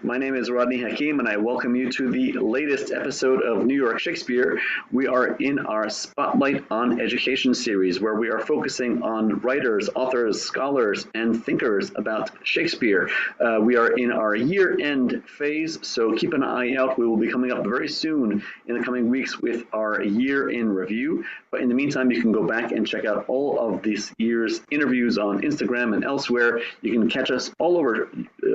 My name is Rodney Hakim, and I welcome you to the latest episode of New York Shakespeare. We are in our Spotlight on Education series, where we are focusing on writers, authors, scholars, and thinkers about Shakespeare. We are in our year-end phase, so keep an eye out. We will be coming up very soon in the coming weeks with our year in review. But in the meantime, you can go back and check out all of this year's interviews on Instagram and elsewhere. You can catch us all over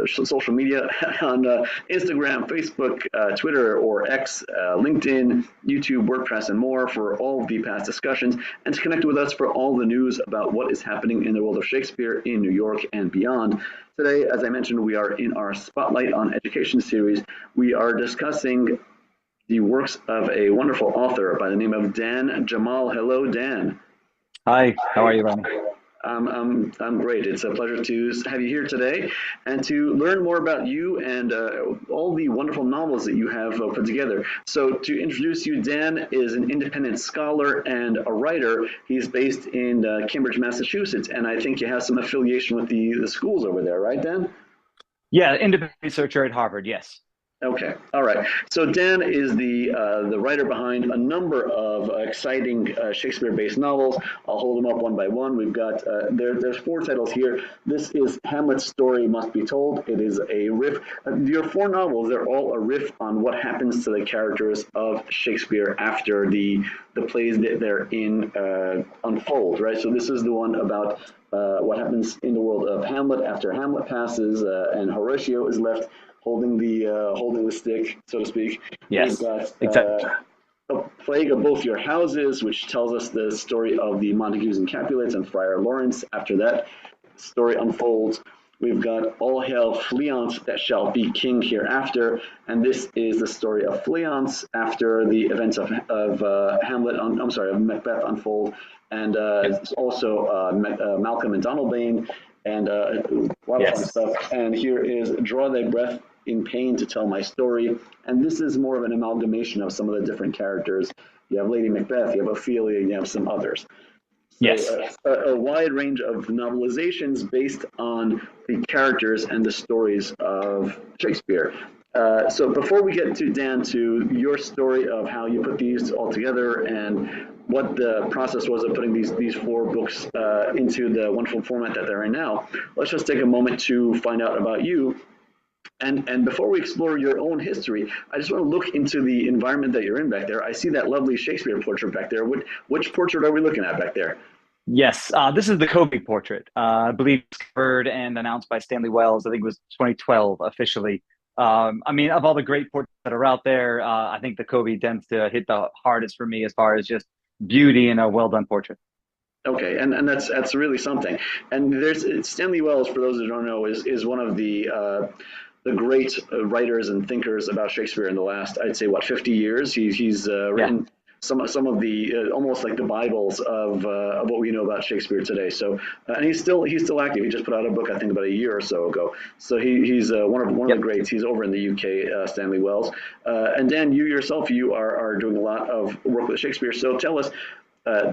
social media on Instagram, Facebook, Twitter, or X, LinkedIn, YouTube, WordPress, and more for all of the past discussions, and to connect with us for all the news about what is happening in the world of Shakespeare in New York and beyond. Today, as I mentioned, we are in our Spotlight on Education series. We are discussing the works of a wonderful author by the name of Dan Jammal. Hello, Dan. Hi, how are you, Ronnie? I'm great. It's a pleasure to have you here today and to learn more about you and all the wonderful novels that you have put together. So, to introduce you, Dan is an independent scholar and a writer. He's based in Cambridge, Massachusetts, and I think you have some affiliation with the schools over there, right, Dan? Yeah, independent researcher at Harvard, yes. Okay, all right. So Dan is the writer behind a number of exciting Shakespeare-based novels. I'll hold them up one by one. We've got there's four titles here. This is Hamlet's Story Must Be Told. It is a riff. Your four novels, they're all a riff on what happens to the characters of Shakespeare after the plays that they're in unfold. Right. So this is the one about what happens in the world of Hamlet after Hamlet passes and Horatio is left holding the stick, so to speak. We've Yes, got exactly. a plague of both your houses, which tells us the story of the Montagues and Capulets and Friar Lawrence. After that story unfolds, we've got All Hail Fleance that shall be king hereafter, and this is the story of Fleance after the events of Hamlet. I'm sorry, of Macbeth unfold, and Yep. it's also Malcolm and Donalbain, and a lot of fun Yes. stuff. And here is Draw Thy Breath in Pain to Tell My Story. And this is more of an amalgamation of some of the different characters. You have Lady Macbeth, you have Ophelia, you have some others. So Yes. a wide range of novelizations based on the characters and the stories of Shakespeare. So before we get to Dan, to your story of how you put these all together and what the process was of putting these four books into the wonderful format that they're in now, let's just take a moment to find out about you. And before we explore your own history, I just want to look into the environment that you're in back there. I see that lovely Shakespeare portrait back there. Which portrait are we looking at back there? Yes. This is the Kobe portrait. I believe discovered and announced by Stanley Wells. I think it was 2012 officially. I mean, of all the great portraits that are out there, I think the Kobe tends to hit the hardest for me as far as just beauty and a well done portrait. Okay, and that's really something. And there's Stanley Wells, for those who don't know, is one of the great writers and thinkers about Shakespeare in the last, I'd say, what, 50 years. He's Yeah. written some of the almost like the Bibles of what we know about Shakespeare today. So and he's still active. He just put out a book, I think, about a year or so ago. So he's one of the Yep. greats. He's over in the UK, Stanley Wells. And Dan, you yourself, you are doing a lot of work with Shakespeare. So tell us,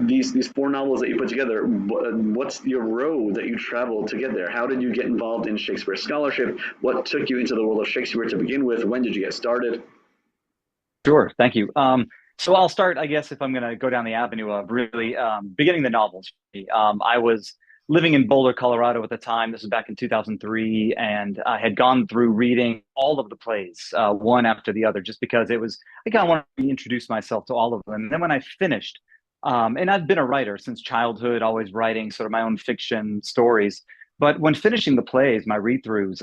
these four novels that you put together, what's your road that you traveled to get there? How did you get involved in Shakespeare scholarship? What took you into the world of Shakespeare to begin with? When did you get started? Sure. Thank you. So I'll start, I guess, if I'm going to go down the avenue of really beginning the novels. I was living in Boulder, Colorado at the time. This was back in 2003, and I had gone through reading all of the plays, one after the other, just because it was, I kind of wanted to introduce myself to all of them. And then when I finished, and I've been a writer since childhood, always writing sort of my own fiction stories. But when finishing the plays, my read-throughs,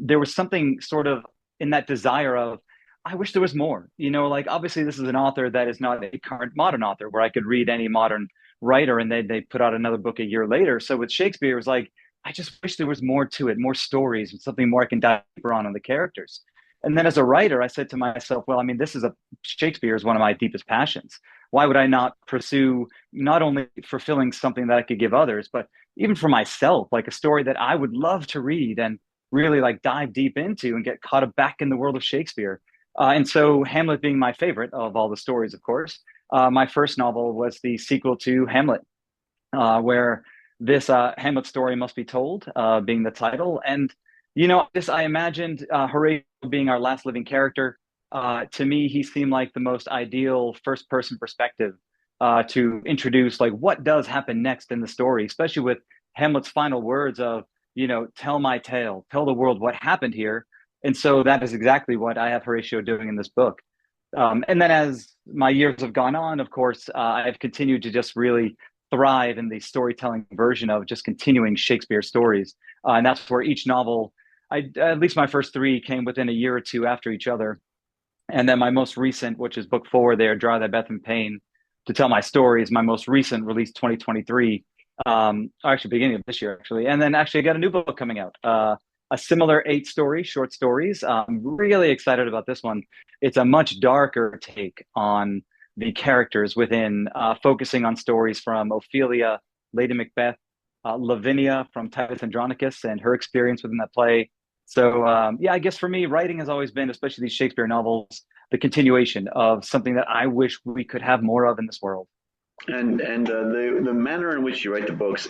there was something sort of in that desire of, I wish there was more. Like obviously this is an author that is not a current modern author where I could read any modern writer and they put out another book a year later. So with Shakespeare, it was like, I just wish there was more to it, more stories, and something more I can dive deeper on the characters. And then as a writer, I said to myself, well, I mean, Shakespeare is one of my deepest passions. Why would I not pursue not only fulfilling something that I could give others, but even for myself, like a story that I would love to read and really like dive deep into and get caught up back in the world of Shakespeare. And so, Hamlet being my favorite of all the stories, of course, my first novel was the sequel to Hamlet, where this Hamlet story must be told, being the title. And I imagined Horatio being our last living character. To me, he seemed like the most ideal first person perspective to introduce like what does happen next in the story, especially with Hamlet's final words of, tell my tale, tell the world what happened here. And so that is exactly what I have Horatio doing in this book. And then as my years have gone on, of course, I've continued to just really thrive in the storytelling version of just continuing Shakespeare stories. And that's where each novel, at least my first three, came within a year or two after each other. And then my most recent, which is book four there, Draw Thy Breath in Pain, to tell my stories, my most recent release 2023, actually beginning of this year, actually. And then actually I got a new book coming out, a similar eight story, short stories. I'm really excited about this one. It's a much darker take on the characters within, focusing on stories from Ophelia, Lady Macbeth, Lavinia from Titus Andronicus and her experience within that play. So yeah, I guess for me, writing has always been, especially these Shakespeare novels, the continuation of something that I wish we could have more of in this world. And the manner in which you write the books,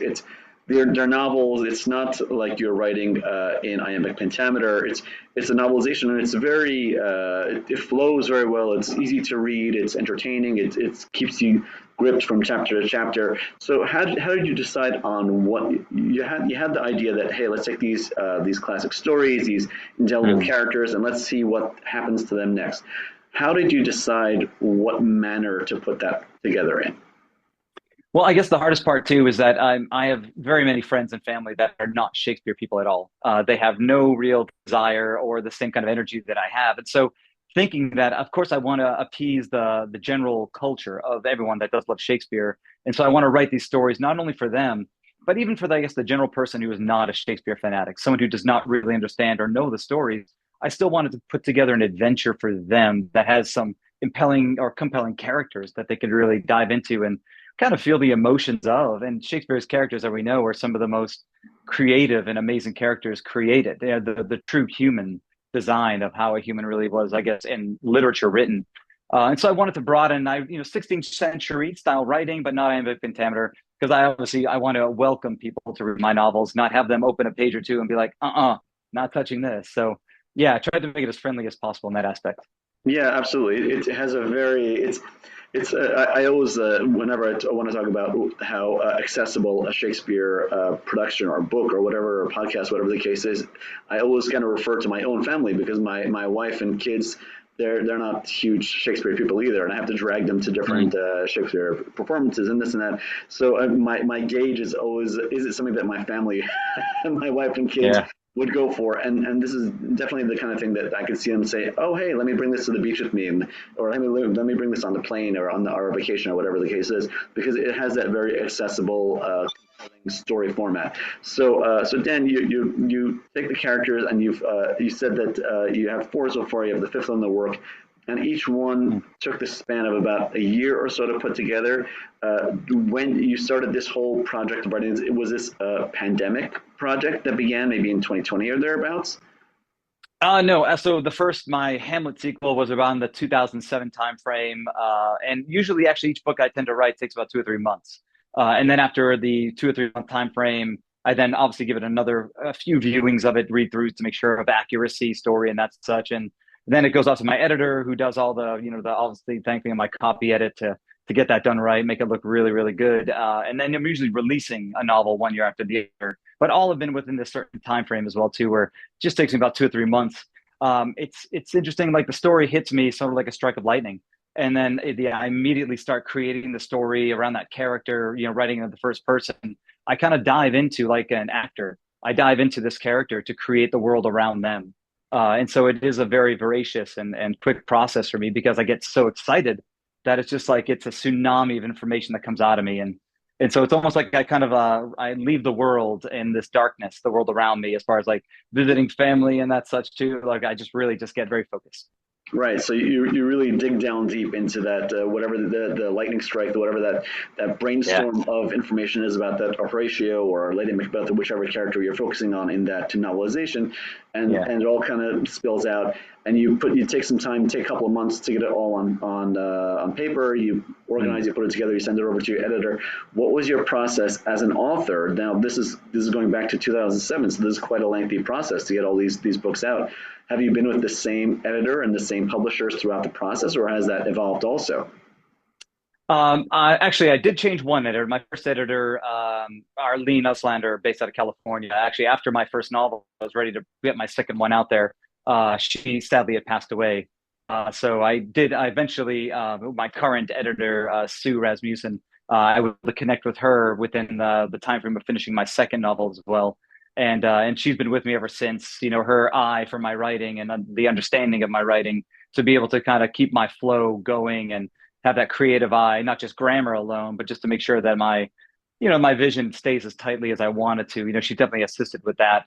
they're novels. It's not like you're writing in iambic pentameter. It's a novelization, and it's very it flows very well. It's easy to read. It's entertaining. It keeps you gripped from chapter to chapter. So how did you decide on what you had? You had the idea that, hey, let's take these classic stories, these indelible Mm. characters, and let's see what happens to them next. How did you decide what manner to put that together in? Well, I guess the hardest part too is that I have very many friends and family that are not Shakespeare people at all. They have no real desire or the same kind of energy that I have. And so thinking that, of course, I want to appease the general culture of everyone that does love Shakespeare. And so I want to write these stories not only for them, but even for, I guess, the general person who is not a Shakespeare fanatic, someone who does not really understand or know the stories. I still wanted to put together an adventure for them that has some impelling or compelling characters that they could really dive into and kind of feel the emotions of. And Shakespeare's characters, as we know, are some of the most creative and amazing characters created. They are the true human design of how a human really was, I guess, in literature written. And so I wanted to broaden, 16th century style writing, but not iambic pentameter, because I want to welcome people to read my novels, not have them open a page or two and be like, not touching this. So yeah, I tried to make it as friendly as possible in that aspect. Yeah, absolutely. It has a very it's I always whenever want to talk about how accessible a Shakespeare production or book or whatever or podcast, whatever the case is, I always kind of refer to my own family because my wife and kids, they're not huge Shakespeare people either, and I have to drag them to different Mm. Shakespeare performances and this and that. So my gauge is always, is it something that my family, my wife and kids Yeah. would go for, and this is definitely the kind of thing that I could see them say, oh hey, let me bring this to the beach with me, or let me bring this on the plane or on our vacation or whatever the case is, because it has that very accessible story format. So Dan, you take the characters and you said that you have four so far. You have the fifth on the work, and each one Mm. took the span of about a year or so to put together. When you started this whole project of writing, was this a pandemic project that began maybe in 2020 or thereabouts? No. So the first, my Hamlet sequel was around the 2007 timeframe, and usually, actually, each book I tend to write takes about 2 or 3 months, and then after the 2 or 3 month time frame, I then obviously give it a few viewings of it, read throughs to make sure of accuracy, story, and that's such, and then it goes off to my editor who does all the, the obviously thanking my copy edit to get that done right, make it look really, really good, and then I'm usually releasing a novel 1 year after the other, but all have been within this certain time frame as well too, where just takes me about 2 or 3 months. It's interesting. Like the story hits me sort of like a strike of lightning, and then yeah, I immediately start creating the story around that character. Writing in the first person. I kind of dive into like an actor. I dive into this character to create the world around them, and so it is a very voracious and quick process for me because I get so excited that it's just like it's a tsunami of information that comes out of me, and so it's almost like I kind of I leave the world in this darkness, the world around me, as far as like visiting family and that such too. Like I just really just get very focused. Right. So you really dig down deep into that whatever the lightning strike, whatever that Yeah. brainstorm of information is about that Horatio or Lady Macbeth or whichever character you're focusing on in that novelization. Yeah. and it all kind of spills out. And you take some time, take a couple of months to get it all on paper. You Mm. organize, you put it together, you send it over to your editor. What was your process as an author? Now this is going back to 2007, so this is quite a lengthy process to get all these books out. Have you been with the same editor and the same publishers throughout the process, or has that evolved also? I did change one editor. My first editor, Arlene Uslander, based out of California. Actually, after my first novel, I was ready to get my second one out there. She sadly had passed away. So I eventually, my current editor, Sue Rasmussen, I was able to connect with her within the time frame of finishing my second novel as well. And she's been with me ever since, her eye for my writing and the understanding of my writing to be able to kind of keep my flow going and have that creative eye, not just grammar alone, but just to make sure that my vision stays as tightly as I want it to. She definitely assisted with that.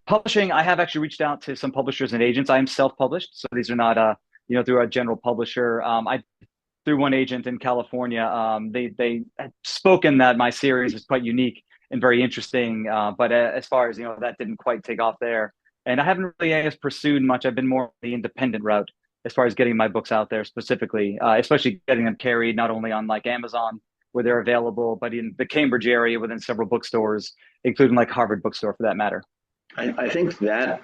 Publishing, I have actually reached out to some publishers and agents. I am self-published, so these are not, through a general publisher. I through one agent in California. They had spoken that my series was quite unique and very interesting, but as far as that didn't quite take off there. And I haven't really, I guess, pursued much. I've been more the independent route as far as getting my books out there specifically, especially getting them carried not only on like Amazon where they're available, but in the Cambridge area within several bookstores, including like Harvard Bookstore for that matter. I think that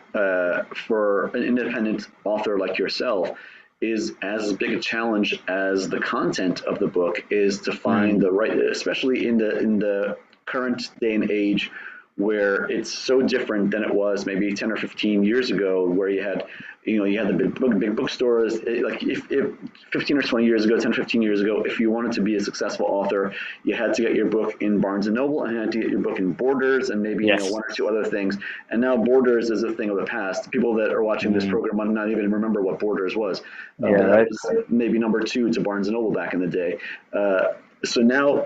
for an independent author like yourself is as big a challenge as the content of the book is to find Mm, the right, especially in the current day and age where it's so different than it was maybe 10 or 15 years ago, where you had the big bookstores. Like if 15 or 20 years ago, 10 or 15 years ago, if you wanted to be a successful author, you had to get your book in Barnes and Noble and you had to get your book in Borders and maybe yes. one or two other things. And now Borders is a thing of the past. People that are watching this Mm, program might not even remember what Borders was, yeah, but that right. was maybe number two to Barnes and Noble back in the day. Uh, so now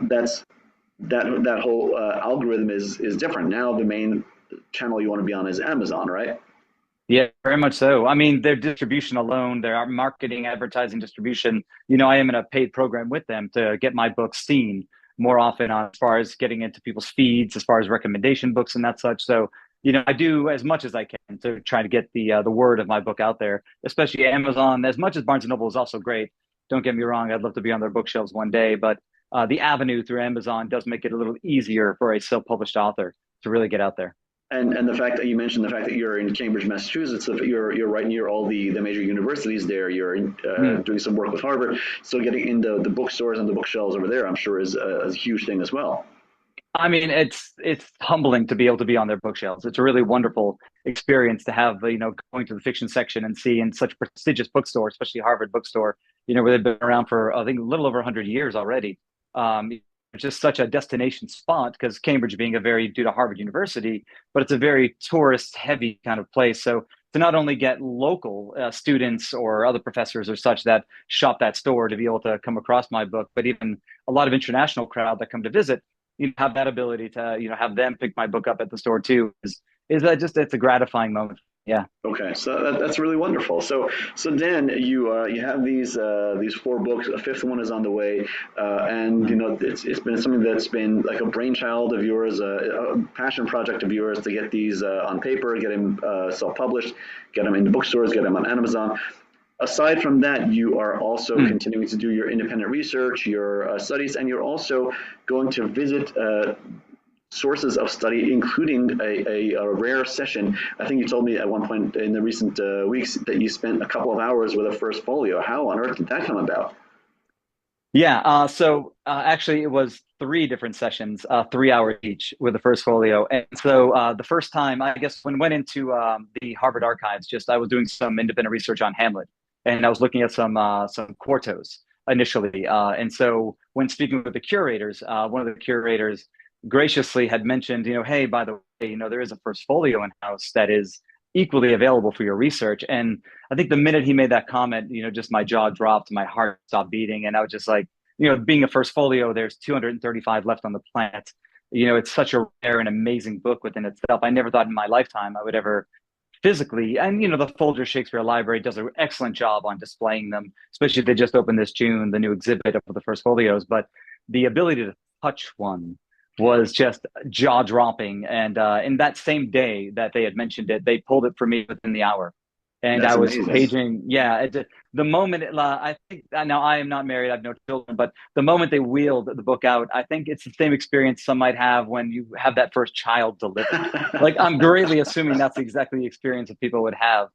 that whole algorithm is different. Now the main channel you want to be on is Amazon, right? Yeah, very much so. I mean, their distribution alone, their marketing, advertising, distribution, I am in a paid program with them to get my books seen more often on as far as getting into people's feeds, as far as recommendation books and that such. So, I do as much as I can to try to get the word of my book out there, especially Amazon, as much as Barnes and Noble is also great. Don't get me wrong, I'd love to be on their bookshelves one day, but the avenue through Amazon does make it a little easier for a self-published author to really get out there. And the fact that you mentioned the fact that you're in Cambridge, Massachusetts, you're right near all the major universities there. You're Hmm. doing some work with Harvard, so getting into the bookstores and the bookshelves over there, I'm sure, is a huge thing as well. I mean, it's humbling to be able to be on their bookshelves. It's a really wonderful experience to have, going to the fiction section and see in such prestigious bookstore, especially Harvard Bookstore, where they've been around for I think a little over 100 years already. It's just such a destination spot because Cambridge being due to Harvard University, but it's a very tourist heavy kind of place. So to not only get local students or other professors or such that shop that store to be able to come across my book, but even a lot of international crowd that come to visit have that ability to have them pick my book up at the store too is that just it's a gratifying moment. Yeah. Okay, so that's really wonderful. So Dan, you have these four books. A fifth one is on the way, and Mm. it's been something that's been like a brainchild of yours, a passion project of yours to get these on paper, get them self-published, get them into bookstores, get them on Amazon. Aside from that, you are also Mm. continuing to do your independent research, your studies, and you're also going to visit sources of study, including a rare session. I think you told me at one point in the recent weeks that you spent a couple of hours with a first folio. How on earth did that come about? Yeah. Actually, it was three different sessions, 3 hours each with the first folio. And so the first time, I guess, when I went into the Harvard archives, just I was doing some independent research on Hamlet, and I was looking at some quartos initially. And so when speaking with the curators, one of the curators graciously had mentioned, hey, by the way, there is a first folio in house that is equally available for your research. And I think the minute he made that comment, just my jaw dropped, my heart stopped beating, and I was just like, being a first folio, there's 235 left on the planet. It's such a rare and amazing book within itself. I never thought in my lifetime I would ever physically, and the Folger Shakespeare Library does an excellent job on displaying them, especially if they just opened this June, the new exhibit of the first folios. But the ability to touch one was just jaw-dropping. And in that same day that they had mentioned it, they pulled it for me within the hour. And I That's was amazing. paging, yeah. The moment I think now I am not married, I have no children, but the moment they wheeled the book out, I think it's the same experience some might have when you have that first child delivered. Like I'm greatly assuming that's exactly the experience that people would have.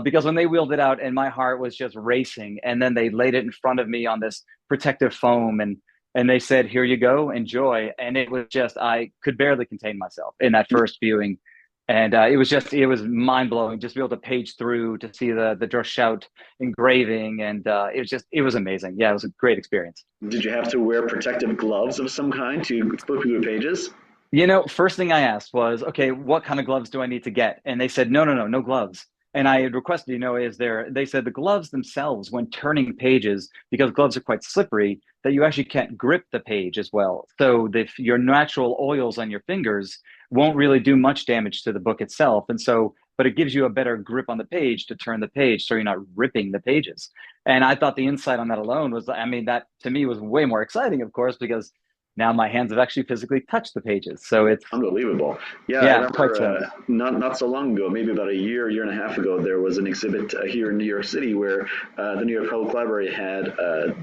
Because when they wheeled it out and my heart was just racing, and then they laid it in front of me on this protective foam, and they said, "Here you go, enjoy." And it was just I could barely contain myself in that first viewing, and it was mind blowing just to be able to page through to see the Droshout engraving, and it was amazing. Yeah, it was a great experience. Did you have to wear protective gloves of some kind to flip through the pages? You know, first thing I asked was, okay, what kind of gloves do I need to get? And they said, no, no, no, no gloves. And I had requested, they said the gloves themselves, when turning pages, because gloves are quite slippery, that you actually can't grip the page as well. So your natural oils on your fingers won't really do much damage to the book itself. And so, but it gives you a better grip on the page to turn the page so you're not ripping the pages. And I thought the insight on that alone was, I mean, that to me was way more exciting, of course, because now my hands have actually physically touched the pages. So it's, Unbelievable. Yeah, I yeah, quite remember so. not so long ago, maybe about a year and a half ago, there was an exhibit here in New York City where the New York Public Library had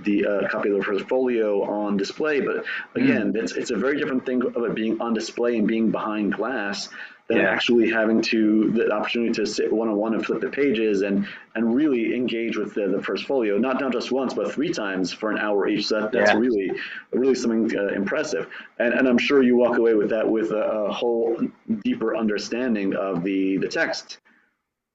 the copy of the portfolio on display. But again, Mm, it's a very different thing of it being on display and being behind glass than yeah. actually having the opportunity to sit one on one and flip the pages and really engage with the first folio, not just once but three times for an hour each. So that's Yeah. really something impressive. And I'm sure you walk away with that with a whole deeper understanding of the text.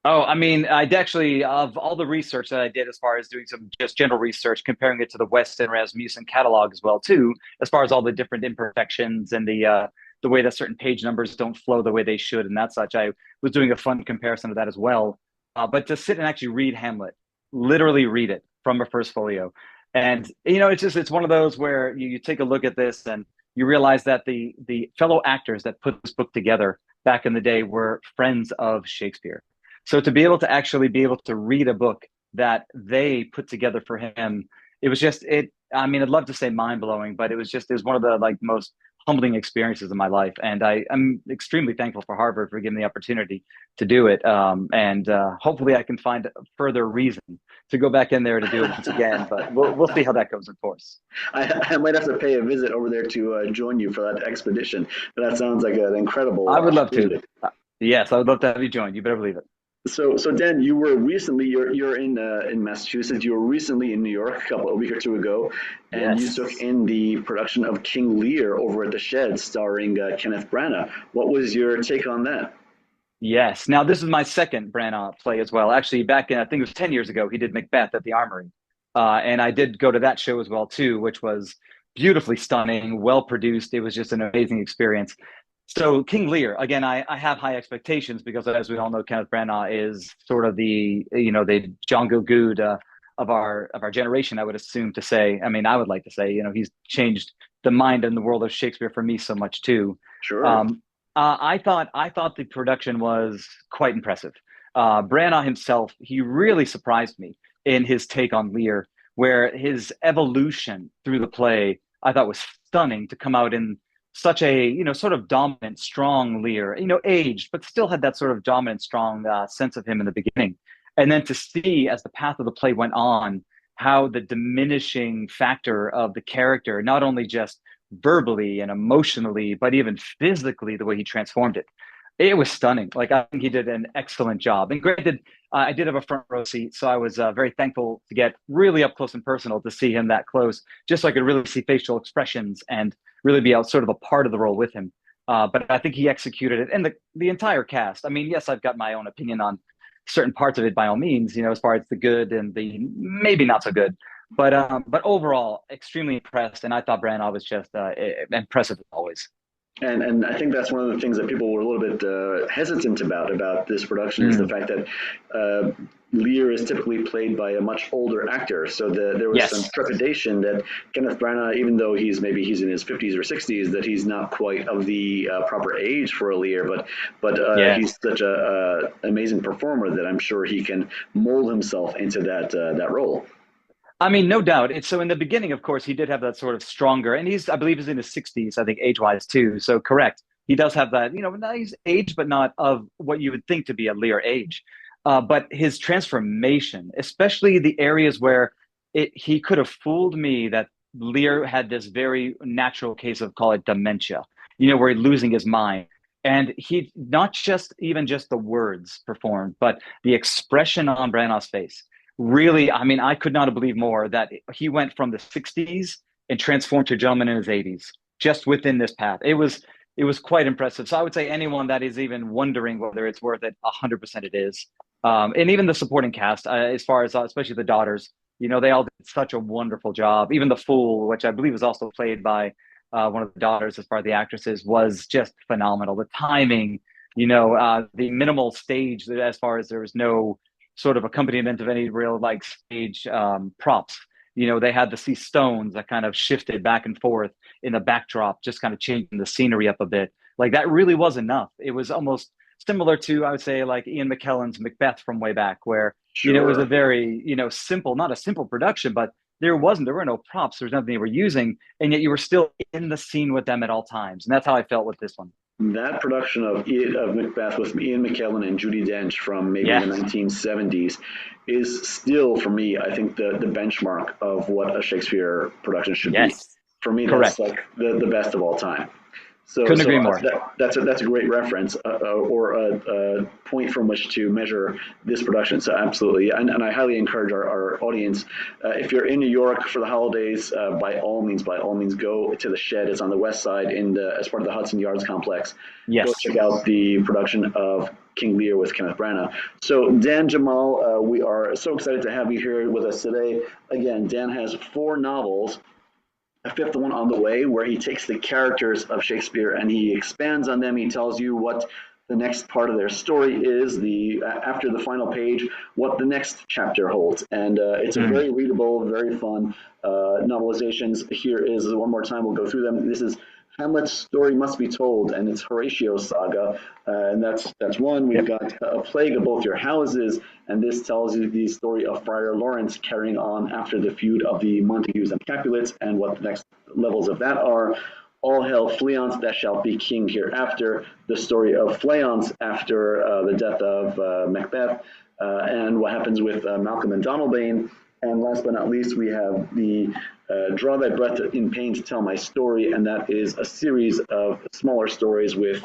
Oh, I mean, I'd actually, of all the research that I did as far as doing some just general research, comparing it to the Weston Rasmussen catalog as well, too, as far as all the different imperfections and the way that certain page numbers don't flow the way they should and that such, I was doing a fun comparison of that as well. But to sit and actually read Hamlet, literally read it from a first folio. And, it's one of those where you take a look at this and you realize that the fellow actors that put this book together back in the day were friends of Shakespeare. So to be able to actually be able to read a book that they put together for him, it was just it. I mean, I'd love to say mind blowing, but it was one of the like most humbling experiences of my life, and I'm extremely thankful for Harvard for giving me the opportunity to do it. And hopefully, I can find further reason to go back in there to do it once again. But we'll see how that goes, of course. I might have to pay a visit over there to join you for that expedition. That sounds like an incredible I would love to. opportunity. Yes, I would love to have you join. You better believe it. So Dan, you were recently you're in Massachusetts. You were recently in New York a week or two ago, and you took Yes. in the production of King Lear over at the Shed, starring Kenneth Branagh. What was your take on that? Yes. Now, this is my second Branagh play as well. Actually, back in, I think it was 10 years ago, he did Macbeth at the Armory. And I did go to that show as well, too, which was beautifully stunning, well produced. It was just an amazing experience. So, King Lear, again, I have high expectations because, as we all know, Kenneth Branagh is sort of the John Good of our generation, I would assume to say. I mean, I would like to say, he's changed the mind and the world of Shakespeare for me so much, too. Sure. Um, I thought the production was quite impressive. Branagh himself, he really surprised me in his take on Lear, where his evolution through the play I thought was stunning to come out in such a sort of dominant, strong Lear, aged, but still had that sort of dominant, strong sense of him in the beginning, and then to see as the path of the play went on how the diminishing factor of the character not only just verbally and emotionally, but even physically, the way he transformed it. It was stunning. Like, I think he did an excellent job. And granted, I did have a front row seat, so I was very thankful to get really up close and personal to see him that close, just so I could really see facial expressions and really be out sort of a part of the role with him. But I think he executed it, and the entire cast. I mean, yes, I've got my own opinion on certain parts of it by all means, as far as the good and the maybe not so good. But overall, extremely impressed, and I thought Branagh was just impressive as always. And I think that's one of the things that people were a little bit hesitant about this production is the Mm. fact that Lear is typically played by a much older actor. So there was some Yes. trepidation that Kenneth Branagh, even though he's in his 50s or 60s, that he's not quite of the proper age for a Lear. But Yeah. he's such a amazing performer that I'm sure he can mold himself into that role. I mean, no doubt. It's so in the beginning, of course, he did have that sort of stronger, and I believe, he's in his 60s, I think, age-wise too. So correct. He does have that, nice age, but not of what you would think to be a Lear age. But his transformation, especially the areas where he could have fooled me that Lear had this very natural case of, call it dementia, where he's losing his mind. And he not just even just the words performed, but the expression on Branagh's face really, I mean, I could not have believed more that he went from the 60s and transformed to a gentleman in his 80s just within this path. It was quite impressive. So I would say anyone that is even wondering whether it's worth it, 100% it is. And even the supporting cast, as far as especially the daughters, they all did such a wonderful job. Even the fool, which I believe was also played by one of the daughters, as far as the actresses, was just phenomenal. The timing, the minimal stage, as far as there was no sort of accompaniment of any real like stage props. They had to see stones that kind of shifted back and forth in the backdrop, just kind of changing the scenery up a bit. Like that really was enough. It was almost similar to, I would say, like Ian McKellen's Macbeth from way back, where it was a Sure. very simple, not a simple production, but there were no props, there was nothing they were using, and yet you were still in the scene with them at all times, and that's how I felt with this one. That production of Macbeth with Ian McKellen and Judi Dench from maybe the Yes, 1970s is still, for me, I think the benchmark of what a Shakespeare production should be. yes, For me, that's correct. like the best of all time. So, Couldn't so agree more. that's a great reference or a point from which to measure this production. So absolutely, and I highly encourage our audience, if you're in New York for the holidays, by all means, go to the Shed. It's on the west side as part of the Hudson Yards complex. Go Yes. check out the production of King Lear with Kenneth Branagh. So Dan Jammal, we are so excited to have you here with us today. Again, Dan has four novels, a fifth one on the way, where he takes the characters of Shakespeare and he expands on them. He tells you what the next part of their story is, the after the final page, what the next chapter holds, and it's a Mm. very readable, very fun novelizations. Here is one more time. We'll go through them. This is Hamlet's story must be told, and it's Horatio's saga, and that's one. We've Yep. got a plague of both your houses, and this tells you the story of Friar Lawrence carrying on after the feud of the Montagues and Capulets, and what the next levels of that are. All hail Fleance that shall be king hereafter, the story of Fleance after the death of Macbeth, and what happens with Malcolm and Donalbain. And last but not least, we have the Draw Thy Breath in Pain to Tell My Story, and that is a series of smaller stories with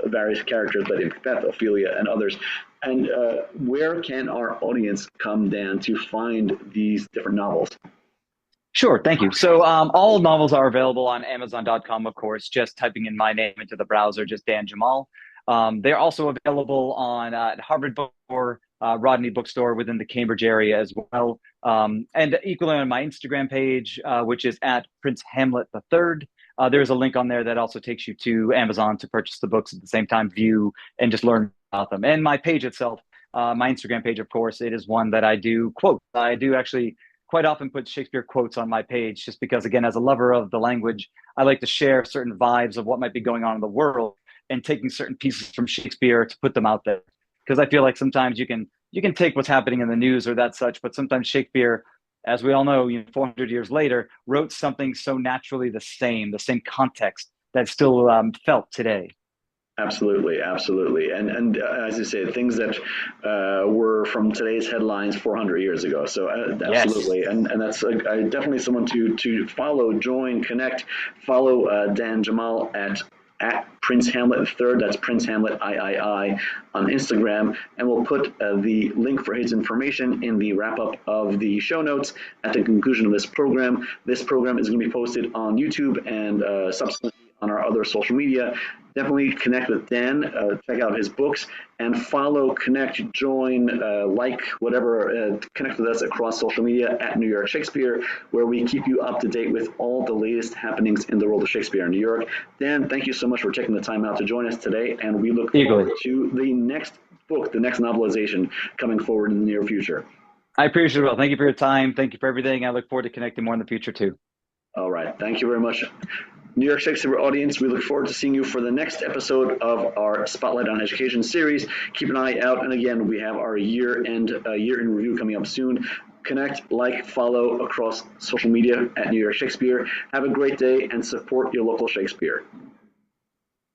various characters, but in Macbeth, Ophelia, and others. And where can our audience come, Dan, to find these different novels? Sure, thank you. So all novels are available on Amazon.com, of course, just typing in my name into the browser, just Dan Jamal. They're also available on Harvard Bookstore, Rodney Bookstore within the Cambridge area as well. And equally on my Instagram page, which is at Prince Hamlet III. There's a link on there that also takes you to Amazon to purchase the books at the same time, view, and just learn about them. And my page itself, my Instagram page, of course, it is one that I do quote. I do actually quite often put Shakespeare quotes on my page just because, again, as a lover of the language, I like to share certain vibes of what might be going on in the world and taking certain pieces from Shakespeare to put them out there. Because I feel like sometimes you can take what's happening in the news or that such, but sometimes Shakespeare, as we all know, 400 years later, wrote something so naturally the same context that's still felt today. Absolutely, absolutely, and as you say, things that were from today's headlines 400 years ago. So Yes. absolutely, and that's definitely someone to follow, join, connect, follow Dan Jamal at Prince Hamlet III. That's Prince Hamlet III on Instagram, and we'll put the link for his information in the wrap up of the show notes at the conclusion of this program. This program is going to be posted on YouTube and subsequently on our other social media. Definitely connect with Dan, check out his books, and follow, connect, join, like, whatever, connect with us across social media at New York Shakespeare, where we keep you up to date with all the latest happenings in the world of Shakespeare in New York. Dan, thank you so much for taking the time out to join us today, and we look Eagerly. forward to the next book, the next novelization coming forward in the near future. I appreciate it. Well, thank you for your time. Thank you for everything. I look forward to connecting more in the future too. All right. Thank you very much. New York Shakespeare audience, we look forward to seeing you for the next episode of our Spotlight on Education series. Keep an eye out. And again, we have our year in review coming up soon. Connect, like, follow across social media at New York Shakespeare. Have a great day and support your local Shakespeare.